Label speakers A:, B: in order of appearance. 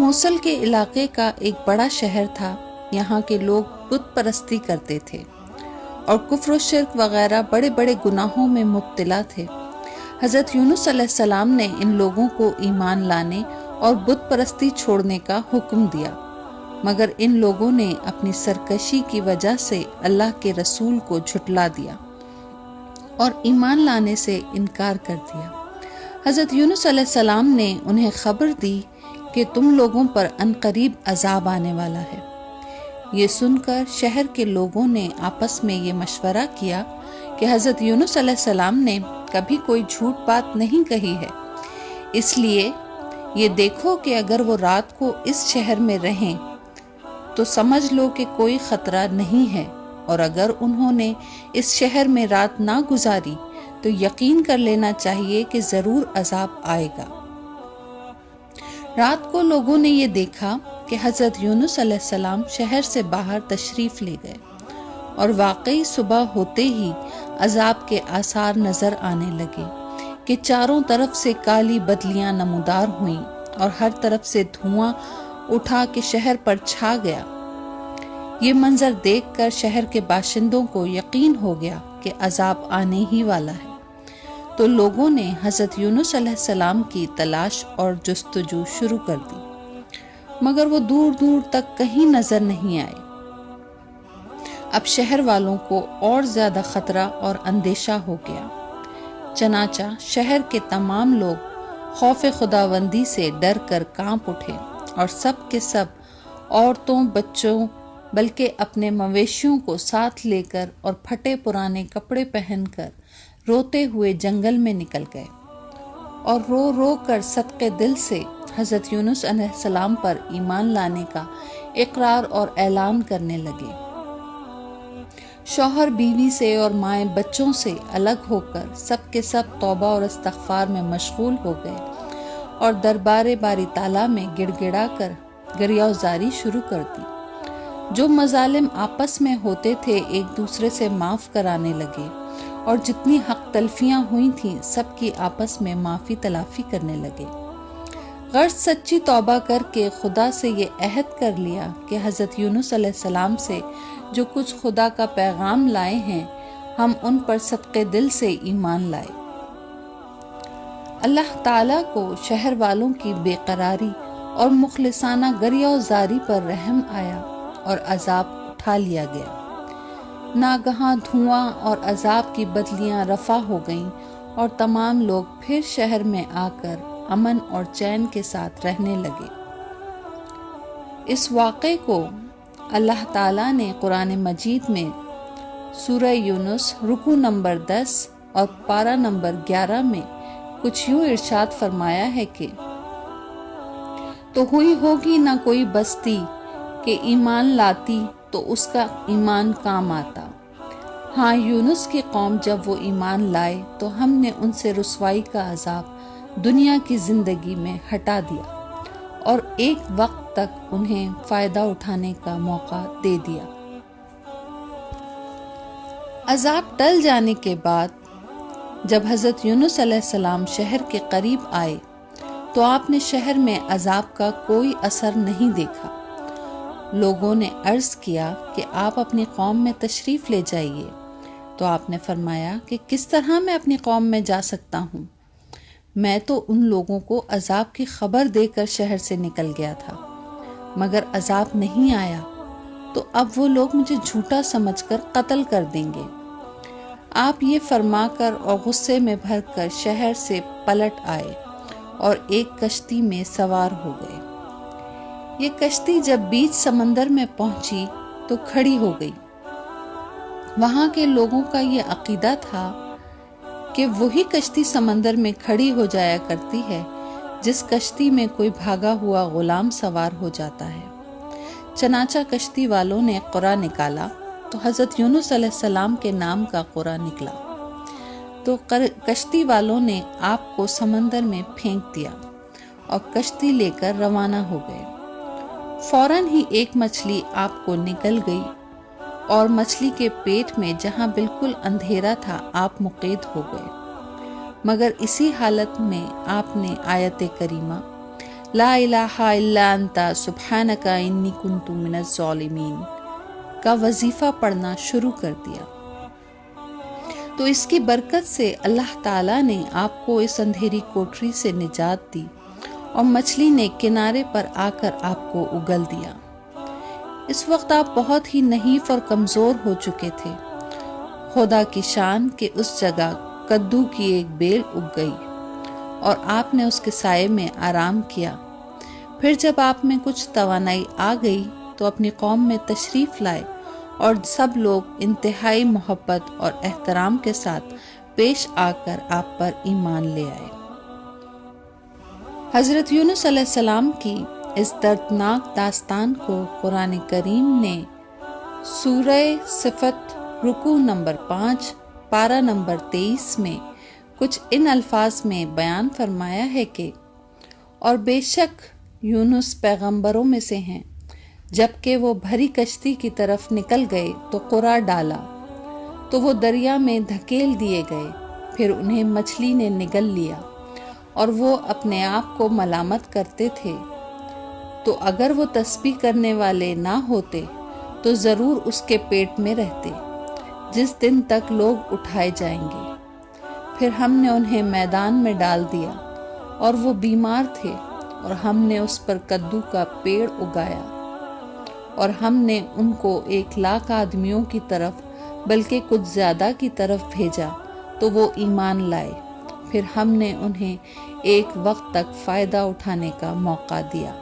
A: موصل کے علاقے کا ایک بڑا شہر تھا۔ یہاں کے لوگ بت پرستی کرتے تھے اور کفر و شرک وغیرہ بڑے بڑے گناہوں میں مبتلا تھے۔ حضرت یونس علیہ السلام نے ان لوگوں کو ایمان لانے اور بت پرستی چھوڑنے کا حکم دیا، مگر ان لوگوں نے اپنی سرکشی کی وجہ سے اللہ کے رسول کو جھٹلا دیا اور ایمان لانے سے انکار کر دیا۔ حضرت یونس علیہ السلام نے انہیں خبر دی کہ تم لوگوں پر عنقریب عذاب آنے والا ہے۔ یہ سن کر شہر کے لوگوں نے آپس میں یہ مشورہ کیا کہ حضرت یونس علیہ السلام نے کبھی کوئی جھوٹ بات نہیں کہی ہے، اس لیے یہ دیکھو کہ اگر وہ رات کو اس شہر میں رہیں تو سمجھ لو کہ کوئی خطرہ نہیں ہے، اور اگر انہوں نے اس شہر میں رات نہ گزاری تو یقین کر لینا چاہیے کہ ضرور عذاب آئے گا۔ رات کو لوگوں نے یہ دیکھا کہ حضرت یونس علیہ السلام شہر سے باہر تشریف لے گئے، اور واقعی صبح ہوتے ہی عذاب کے آثار نظر آنے لگے کہ چاروں طرف سے کالی بدلیاں نمودار ہوئیں اور ہر طرف سے دھواں اٹھا کے شہر پر چھا گیا۔ یہ منظر دیکھ کر شہر کے باشندوں کو یقین ہو گیا کہ عذاب آنے ہی والا ہے، تو لوگوں نے حضرت یونس علیہ السلام کی تلاش اور جستجو شروع کر دی، مگر وہ دور دور تک کہیں نظر نہیں آئے۔ اب شہر والوں کو اور زیادہ خطرہ اور اندیشہ ہو گیا، چنانچہ شہر کے تمام لوگ خوف خداوندی سے ڈر کر کانپ اٹھے، اور سب کے سب عورتوں، بچوں، بلکہ اپنے مویشیوں کو ساتھ لے کر اور پھٹے پرانے کپڑے پہن کر روتے ہوئے جنگل میں نکل گئے، اور رو رو کر صدقے دل سے حضرت یونس علیہ السلام پر ایمان لانے کا اقرار اور اعلان کرنے لگے۔ شوہر بیوی سے اور مائیں بچوں سے الگ ہو کر سب کے سب توبہ اور استغفار میں مشغول ہو گئے، اور دربار باری تعالیٰ میں گڑ گڑا کر گریہ‌وزاری شروع کر دی۔ جو مظالم آپس میں ہوتے تھے ایک دوسرے سے معاف کرانے لگے، اور جتنی حق تلفیاں ہوئی تھیں سب کی آپس میں معافی تلافی کرنے لگے۔ غرض سچی توبہ کر کے خدا سے یہ عہد کر لیا کہ حضرت یونس علیہ السلام سے جو کچھ خدا کا پیغام لائے ہیں ہم ان پر صدقے دل سے ایمان لائے۔ اللہ تعالیٰ کو شہر والوں کی بے قراری اور مخلصانہ گریہ‌وزاری پر رحم آیا اور عذاب اٹھا لیا گیا۔ ناگہاں دھواں اور عذاب کی بدلیاں رفع ہو گئیں، اور تمام لوگ پھر شہر میں آ کر امن اور چین کے ساتھ رہنے لگے۔ اس واقعے کو اللہ تعالیٰ نے قرآن مجید میں سورہ یونس رکوع نمبر 10 اور پارہ نمبر 11 میں کچھ یوں ارشاد فرمایا ہے کہ تو ہوئی ہوگی نہ کوئی بستی کہ ایمان لاتی تو اس کا ایمان کام آتا۔ ہاں، یونس کی قوم جب وہ ایمان لائے تو ہم نے ان سے رسوائی کا عذاب دنیا کی زندگی میں ہٹا دیا اور ایک وقت تک انہیں فائدہ اٹھانے کا موقع دے دیا۔ عذاب ٹل جانے کے بعد جب حضرت یونس علیہ السلام شہر کے قریب آئے تو آپ نے شہر میں عذاب کا کوئی اثر نہیں دیکھا۔ لوگوں نے عرض کیا کہ آپ اپنی قوم میں تشریف لے جائیے، تو آپ نے فرمایا کہ کس طرح میں اپنی قوم میں جا سکتا ہوں؟ میں تو ان لوگوں کو عذاب کی خبر دے کر شہر سے نکل گیا تھا، مگر عذاب نہیں آیا، تو اب وہ لوگ مجھے جھوٹا سمجھ کر قتل کر دیں گے۔ آپ یہ فرما کر اور غصے میں بھر کر شہر سے پلٹ آئے اور ایک کشتی میں سوار ہو گئے۔ یہ کشتی جب بیچ سمندر میں پہنچی تو کھڑی ہو گئی۔ وہاں کے لوگوں کا یہ عقیدہ تھا کہ وہی کشتی سمندر میں کھڑی ہو جایا کرتی ہے جس کشتی میں کوئی بھاگا ہوا غلام سوار ہو جاتا ہے۔ چنانچہ کشتی والوں نے قرعہ نکالا تو حضرت یونس علیہ السلام کے نام کا قرعہ نکلا، تو کشتی والوں نے آپ کو سمندر میں پھینک دیا اور کشتی لے کر روانہ ہو گئے۔ فوراً ہی ایک مچھلی آپ کو نکل گئی اور مچھلی کے پیٹ میں جہاں بالکل اندھیرا تھا آپ مقید ہو گئے، مگر اسی حالت میں آپ نے آیت کریمہ لا الہ الا انت سبحانک انی کنت من الظالمین کا وظیفہ پڑھنا شروع کر دیا تو اس کی برکت سے اللہ تعالیٰ نے آپ کو اس اندھیری کوٹری سے نجات دی اور مچھلی نے کنارے پر آ کر آپ کو اگل دیا۔ اس وقت آپ بہت ہی نحیف اور کمزور ہو چکے تھے۔ خدا کی شان کہ اس جگہ کدو کی ایک بیل اگ گئی اور آپ نے اس کے سائے میں آرام کیا۔ پھر جب آپ میں کچھ توانائی آ گئی تو اپنی قوم میں تشریف لائے اور سب لوگ انتہائی محبت اور احترام کے ساتھ پیش آ کر آپ پر ایمان لے آئے۔ حضرت یونس علیہ السلام کی اس دردناک داستان کو قرآن کریم نے سورہ صفت رکوع نمبر 5 پارہ نمبر 23 میں کچھ ان الفاظ میں بیان فرمایا ہے کہ اور بے شک یونس پیغمبروں میں سے ہیں، جبکہ وہ بھری کشتی کی طرف نکل گئے تو قرع ڈالا تو وہ دریا میں دھکیل دیے گئے، پھر انہیں مچھلی نے نگل لیا اور وہ اپنے آپ کو ملامت کرتے تھے، تو اگر وہ تسبیح کرنے والے نہ ہوتے تو ضرور اس کے پیٹ میں رہتے جس دن تک لوگ اٹھائے جائیں گے۔ پھر ہم نے انہیں میدان میں ڈال دیا اور وہ بیمار تھے اور ہم نے اس پر کدو کا پیڑ اگایا اور ہم نے ان کو 1,00,000 آدمیوں کی طرف بلکہ کچھ زیادہ کی طرف بھیجا تو وہ ایمان لائے۔ پھر ہم نے انہیں ایک وقت تک فائدہ اٹھانے کا موقع دیا۔